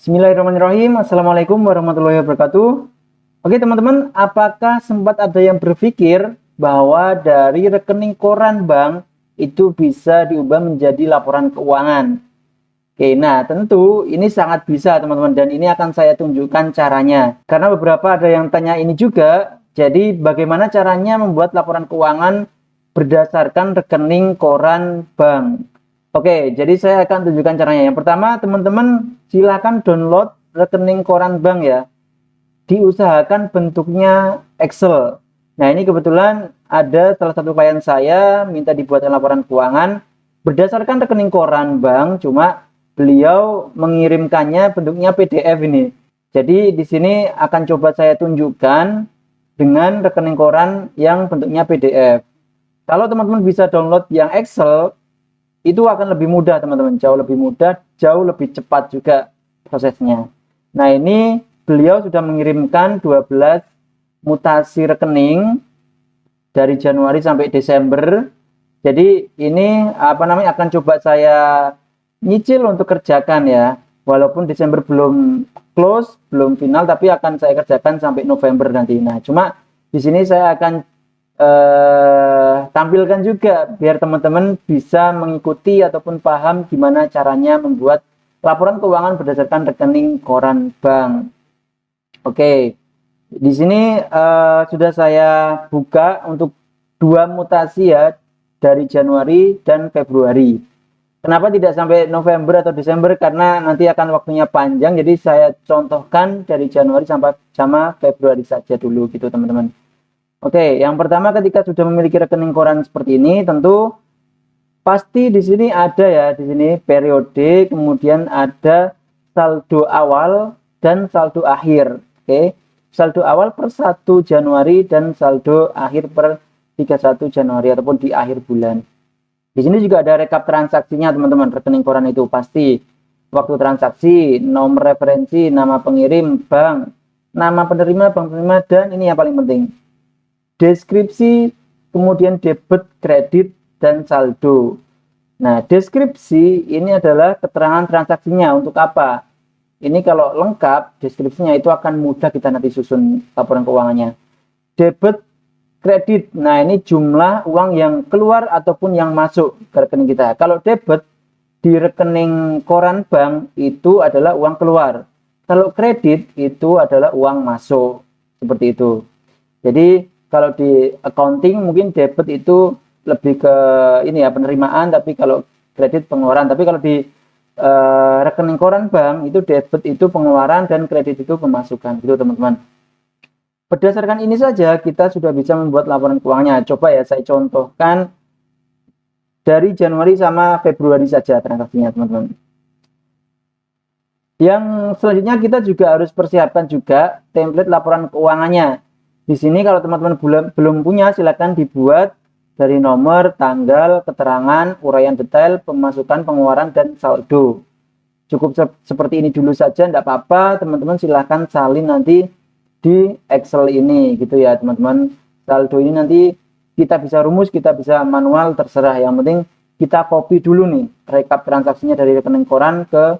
Bismillahirrahmanirrahim. Assalamualaikum warahmatullahi wabarakatuh. Oke teman-teman, apakah sempat ada yang berpikir bahwa dari rekening koran bank itu bisa diubah menjadi laporan keuangan? Oke, nah tentu ini sangat bisa teman-teman, dan ini akan saya tunjukkan caranya. Karena beberapa ada yang tanya ini juga, jadi bagaimana caranya membuat laporan keuangan berdasarkan rekening koran bank? Oke, jadi saya akan tunjukkan caranya. Yang pertama, teman-teman silakan download rekening koran bank ya. Diusahakan bentuknya Excel. Nah, ini kebetulan ada salah satu klien saya minta dibuatkan laporan keuangan berdasarkan rekening koran bank, cuma beliau mengirimkannya bentuknya PDF ini. Jadi di sini akan coba saya tunjukkan dengan rekening koran yang bentuknya PDF. Kalau teman-teman bisa download yang Excel, itu akan lebih mudah teman-teman, jauh lebih mudah, jauh lebih cepat juga prosesnya. Nah, ini beliau sudah mengirimkan 12 mutasi rekening dari Januari sampai Desember. Jadi ini akan coba saya nyicil untuk kerjakan ya. Walaupun Desember belum close, belum final, tapi akan saya kerjakan sampai November nanti. Nah, cuma di sini saya akan tampilkan juga biar teman-teman bisa mengikuti ataupun paham gimana caranya membuat laporan keuangan berdasarkan rekening koran bank. Oke, di sini sudah saya buka untuk 2 mutasi ya, dari Januari dan Februari. Kenapa tidak sampai November atau Desember? Karena nanti akan waktunya panjang, jadi saya contohkan dari Januari sampai sama Februari saja dulu gitu teman-teman. Oke, yang pertama ketika sudah memiliki rekening koran seperti ini, tentu pasti di sini ada ya, di sini periode, kemudian ada saldo awal dan saldo akhir. Oke, saldo awal per 1 Januari dan saldo akhir per 31 Januari ataupun di akhir bulan. Di sini juga ada rekap transaksinya teman-teman, rekening koran itu pasti waktu transaksi, nomor referensi, nama pengirim, bank, nama penerima, bank penerima, dan ini yang paling penting, deskripsi, kemudian debit, kredit, dan saldo. Nah, deskripsi ini adalah keterangan transaksinya untuk apa. Ini kalau lengkap, deskripsinya itu akan mudah kita nanti susun laporan keuangannya. Debit, kredit, nah ini jumlah uang yang keluar ataupun yang masuk ke rekening kita. Kalau debit di rekening koran bank itu adalah uang keluar. Kalau kredit itu adalah uang masuk. Seperti itu. Jadi kalau di accounting mungkin debit itu lebih ke ini ya, penerimaan, tapi kalau kredit pengeluaran. Tapi kalau di rekening koran bank itu debit itu pengeluaran dan kredit itu pemasukan gitu teman-teman. Berdasarkan ini saja kita sudah bisa membuat laporan keuangannya. Coba ya saya contohkan dari Januari sama Februari saja transaksinya teman-teman. Yang selanjutnya kita juga harus persiapkan juga template laporan keuangannya. Di sini kalau teman-teman belum punya, silakan dibuat dari nomor, tanggal, keterangan, uraian detail, pemasukan, pengeluaran, dan saldo. Cukup seperti ini dulu saja, tidak apa-apa. Teman-teman silakan salin nanti di Excel ini gitu ya teman-teman. Saldo ini nanti kita bisa rumus, kita bisa manual, terserah. Yang penting kita copy dulu nih rekap transaksinya dari rekening koran ke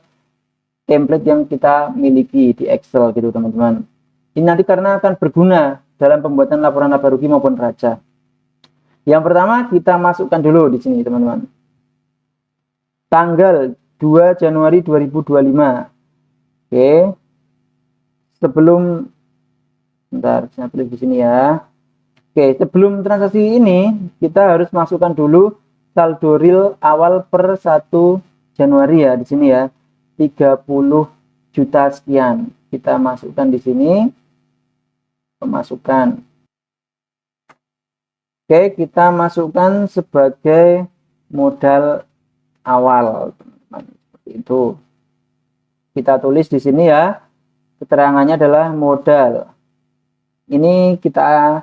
template yang kita miliki di Excel gitu teman-teman. Ini nanti karena akan berguna dalam pembuatan laporan laba rugi maupun neraca. Yang pertama kita masukkan dulu di sini teman-teman. Tanggal 2 Januari 2025. Oke. Sebelum saya pilih di sini ya. Oke, sebelum transaksi ini kita harus masukkan dulu saldo real awal per 1 Januari ya di sini ya. 30 juta sekian. Kita masukkan di sini. Pemasukan. Oke, kita masukkan sebagai modal awal, teman-teman. Seperti itu. Kita tulis di sini ya. Keterangannya adalah modal. Ini kita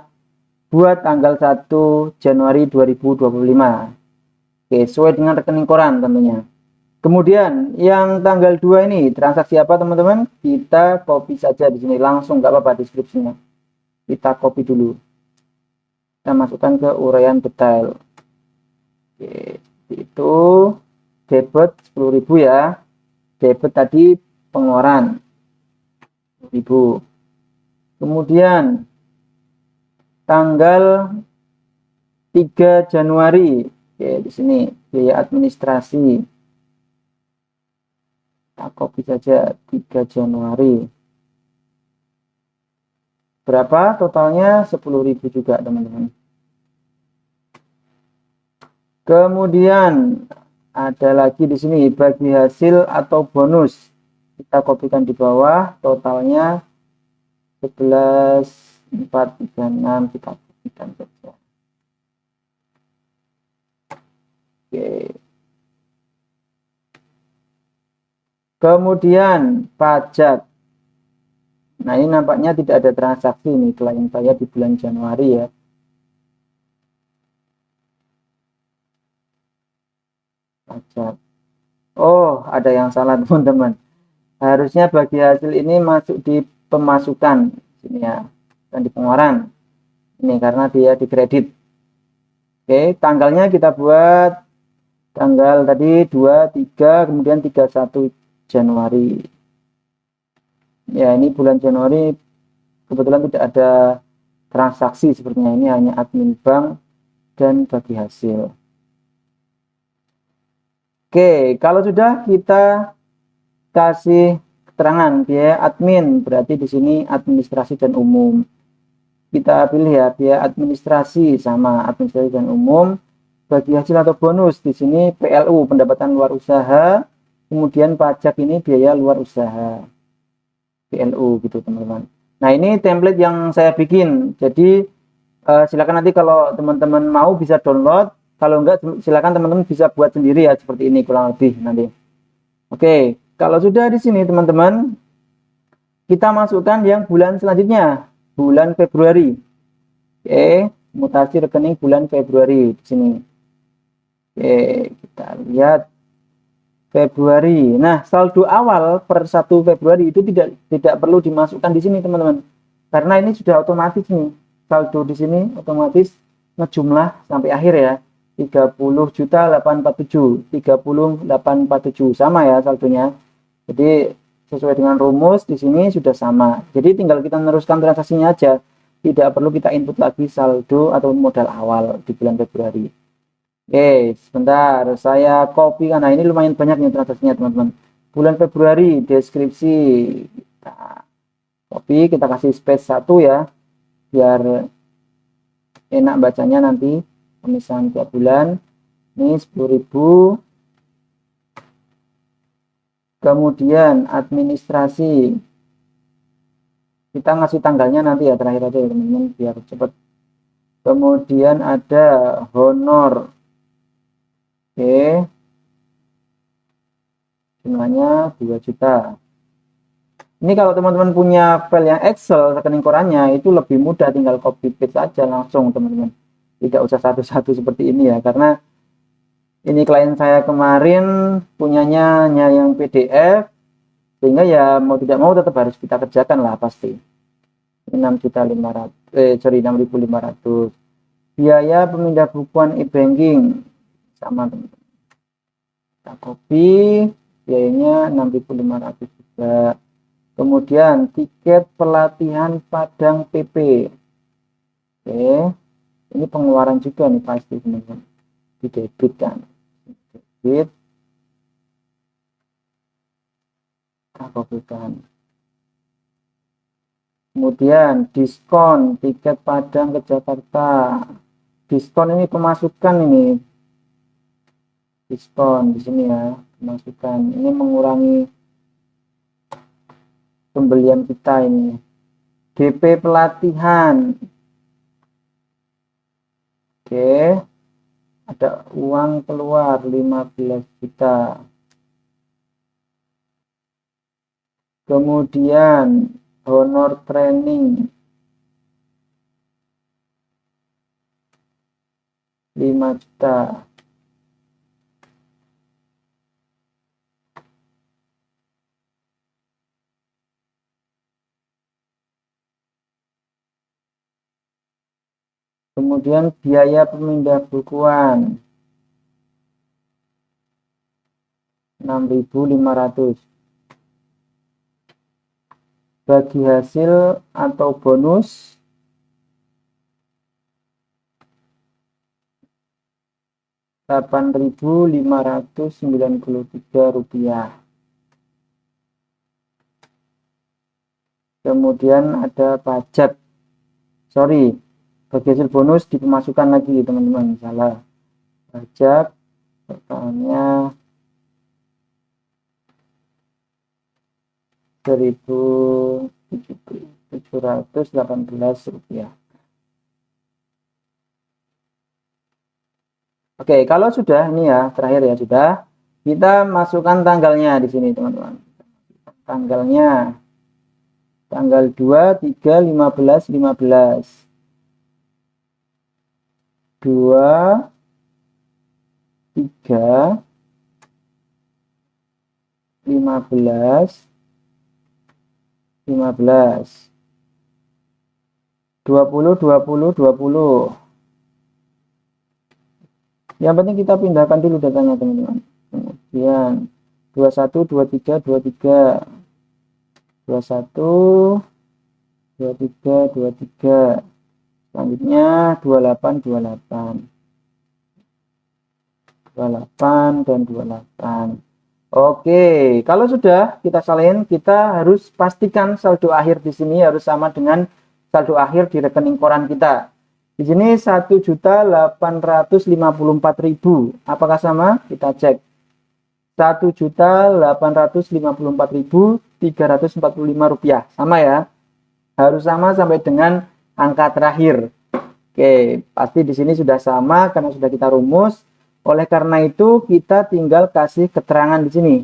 buat tanggal 1 Januari 2025. Oke, sesuai dengan rekening koran tentunya. Kemudian yang tanggal 2 ini transaksi apa teman-teman? Kita copy saja di sini langsung, nggak apa-apa deskripsinya. Kita copy dulu. Kita masukkan ke uraian detail. Oke, itu debit 10.000 ya. Debit tadi pengeluaran 1000. Kemudian tanggal 3 Januari, oke, di sini biaya administrasi, kita copy saja 3 Januari. Berapa totalnya? 10.000 juga teman-teman. Kemudian ada lagi di sini bagi hasil atau bonus. Kita kopikan di bawah, totalnya 11.436, kita kopikan saja. Oke. Kemudian pajak. Nah, ini nampaknya tidak ada transaksi nih klien saya di bulan Januari ya. Pajak. Oh, ada yang salah teman-teman. Harusnya bagi hasil ini masuk di pemasukan sini ya, dan di pengeluaran. Ini karena dia dikredit. Oke, tanggalnya kita buat tanggal tadi 23, kemudian 31 Januari. Ya, ini bulan Januari kebetulan tidak ada transaksi sepertinya, ini hanya admin bank dan bagi hasil. Oke, kalau sudah kita kasih keterangan biaya admin, berarti di sini administrasi dan umum. Kita pilih ya biaya administrasi sama administrasi dan umum. Bagi hasil atau bonus di sini PLU, pendapatan luar usaha, kemudian pajak ini biaya luar usaha. PLU gitu teman-teman. Nah, ini template yang saya bikin. Jadi silakan nanti kalau teman-teman mau bisa download, kalau enggak silakan teman-teman bisa buat sendiri ya, seperti ini kurang lebih nanti. Oke, kalau sudah di sini teman-teman, kita masukkan yang bulan selanjutnya, bulan Februari. Oke, mutasi rekening bulan Februari di sini. Oke, kita lihat Februari. Nah, saldo awal per 1 Februari itu tidak perlu dimasukkan di sini, teman-teman. Karena ini sudah otomatis nih. Saldo di sini otomatis ngejumlah sampai akhir ya. 30.847, 30.847 sama ya saldonya. Jadi sesuai dengan rumus di sini sudah sama. Jadi tinggal kita meneruskan transaksinya aja. Tidak perlu kita input lagi saldo atau modal awal di bulan Februari. Oke, sebentar, saya copy karena ini lumayan banyak nih transaksinya teman-teman. Bulan Februari, deskripsi, kita copy, kita kasih space 1 ya, biar enak bacanya nanti. Pemisahan tiap bulan, ini 10.000. Kemudian administrasi, kita ngasih tanggalnya nanti ya, terakhir aja ya teman-teman, biar cepat. Kemudian ada honor. Oke, jumlahnya 2 juta. Ini kalau teman-teman punya file yang Excel rekening korannya itu lebih mudah, tinggal copy paste saja langsung teman-teman. Tidak usah satu-satu seperti ini ya, karena ini klien saya kemarin punyanya hanya yang PDF, sehingga ya mau tidak mau tetap harus kita kerjakan lah pasti. 6.500, 6.500. Biaya pemindah bukuan e-banking sama teman-teman. Kita copy, biayanya 6.500 juga. Kemudian tiket pelatihan Padang PP. Oke, ini pengeluaran juga nih pasti teman-teman, di debit kan, debit, kita kopikan. Kemudian diskon tiket Padang ke Jakarta. Diskon ini pemasukan ini, diskon di sini ya, pemasukan ini mengurangi pembelian kita ini. DP pelatihan. Oke, ada uang keluar 15 juta. Kemudian honor training 5 juta. Kemudian biaya pemindah bukuan 6.500. bagi hasil atau bonus Rp8.593. Kemudian ada pajak, bagi hasil bonus dimasukkan lagi teman-teman, salah, pajak totalnya Rp1.718. Oke, kalau sudah ini ya, terakhir ya, sudah, kita masukkan tanggalnya di sini teman-teman. Tanggalnya tanggal 2, 3, 15, 15. 2, 3, 15, 15. 20, 20, 20. Yang penting kita pindahkan dulu datanya teman-teman. Kemudian 21, 23, 23. 21, 23, 23. Selanjutnya 28, 28. 28 dan 28. Oke, kalau sudah kita salin, kita harus pastikan saldo akhir di sini harus sama dengan saldo akhir di rekening koran kita. Di sini 1.854.000. Apakah sama? Kita cek. 1.854.345 rupiah. Sama ya? Harus sama sampai dengan angka terakhir. Oke, pasti di sini sudah sama karena sudah kita rumus. Oleh karena itu kita tinggal kasih keterangan di sini.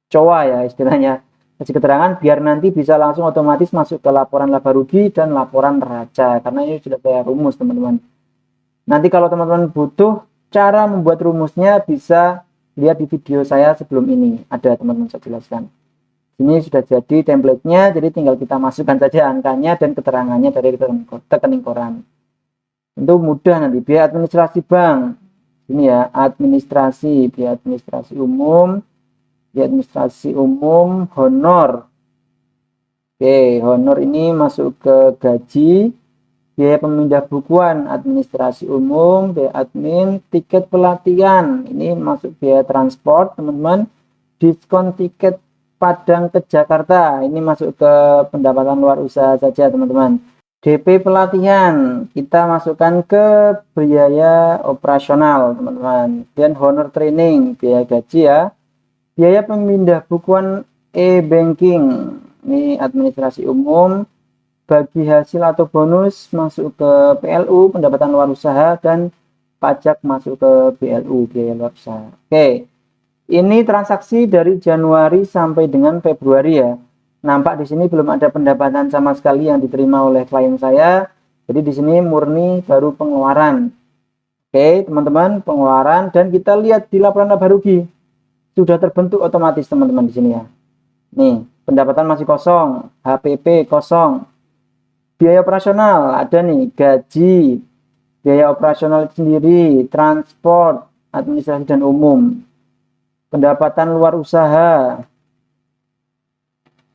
COA ya istilahnya. Kasih keterangan biar nanti bisa langsung otomatis masuk ke laporan laba rugi dan laporan neraca. Karena ini sudah saya rumus teman-teman. Nanti kalau teman-teman butuh cara membuat rumusnya bisa lihat di video saya sebelum ini. Ada teman-teman saya jelaskan. Ini sudah jadi template-nya, jadi tinggal kita masukkan saja angkanya dan keterangannya dari rekening koran. Tentu mudah nanti. Biaya administrasi bank. Ini ya, administrasi, biaya administrasi umum. Biaya administrasi umum, honor. Oke, honor ini masuk ke gaji. Biaya pemindah bukuan, administrasi umum, biaya admin, tiket pelatihan. Ini masuk biaya transport, teman-teman. Diskon tiket Padang ke Jakarta. Ini masuk ke pendapatan luar usaha saja, teman-teman. DP pelatihan, kita masukkan ke biaya operasional, teman-teman. Dan honor training, biaya gaji ya. Biaya pemindah bukuan e-banking, ini administrasi umum, bagi hasil atau bonus masuk ke PLU, pendapatan luar usaha, dan pajak masuk ke BLU, biaya luar usaha. Oke, ini transaksi dari Januari sampai dengan Februari ya. Nampak di sini belum ada pendapatan sama sekali yang diterima oleh klien saya. Jadi di sini murni baru pengeluaran. Oke, teman-teman, pengeluaran, dan kita lihat di laporan laba rugi. Sudah terbentuk otomatis teman-teman di sini ya. Nih, pendapatan masih kosong, HPP kosong. Biaya operasional ada nih, gaji, biaya operasional sendiri, transport, administrasi dan umum. Pendapatan luar usaha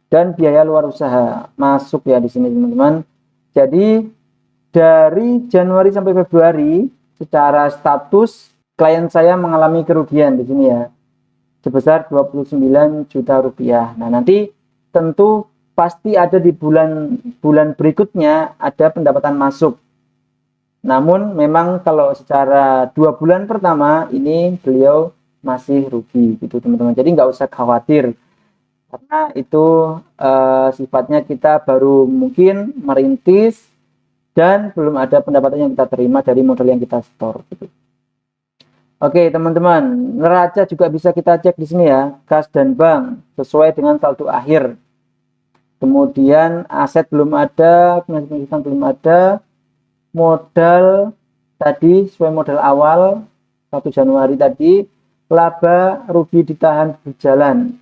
dan biaya luar usaha masuk ya di sini teman-teman. Jadi dari Januari sampai Februari secara status klien saya mengalami kerugian di sini ya. Sebesar 29 juta rupiah. Nah, nanti tentu pasti ada di bulan berikutnya ada pendapatan masuk. Namun memang kalau secara 2 bulan pertama ini beliau masih rugi gitu teman-teman. Jadi nggak usah khawatir. Karena itu sifatnya kita baru mungkin merintis dan belum ada pendapatan yang kita terima dari modal yang kita store gitu. Oke teman-teman, neraca juga bisa kita cek di sini ya, kas dan bank sesuai dengan saldo akhir. Kemudian aset belum ada, penghasilan belum ada, modal tadi sesuai modal awal 1 Januari tadi, laba rugi ditahan berjalan.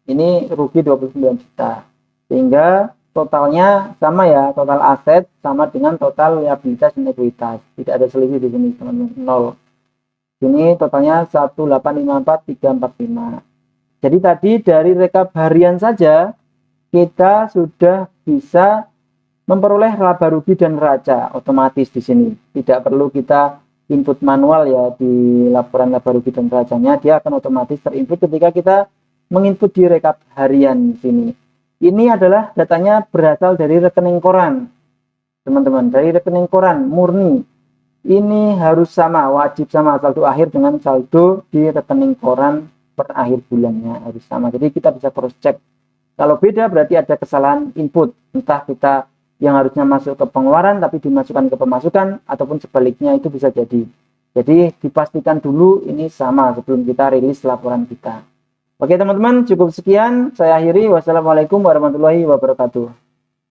Ini rugi 29 juta. Sehingga totalnya sama ya, total aset sama dengan total liabilitas dan ekuitas. Tidak ada selisih di sini teman-teman, 0. Ini totalnya 1.854.345. Jadi tadi dari rekap harian saja kita sudah bisa memperoleh laba rugi dan neraca otomatis di sini. Tidak perlu kita input manual ya di laporan laba rugi dan neracanya, dia akan otomatis terinput ketika kita menginput di rekap harian di sini. Ini adalah datanya berasal dari rekening koran, teman-teman, dari rekening koran murni. Ini harus sama, wajib sama saldo akhir dengan saldo di rekening koran per akhir bulannya harus sama. Jadi kita bisa cross check. Kalau beda berarti ada kesalahan input, entah kita yang harusnya masuk ke pengeluaran tapi dimasukkan ke pemasukan, ataupun sebaliknya, itu bisa jadi. Jadi dipastikan dulu ini sama sebelum kita rilis laporan kita. Oke teman-teman, cukup sekian, saya akhiri. Wassalamualaikum warahmatullahi wabarakatuh.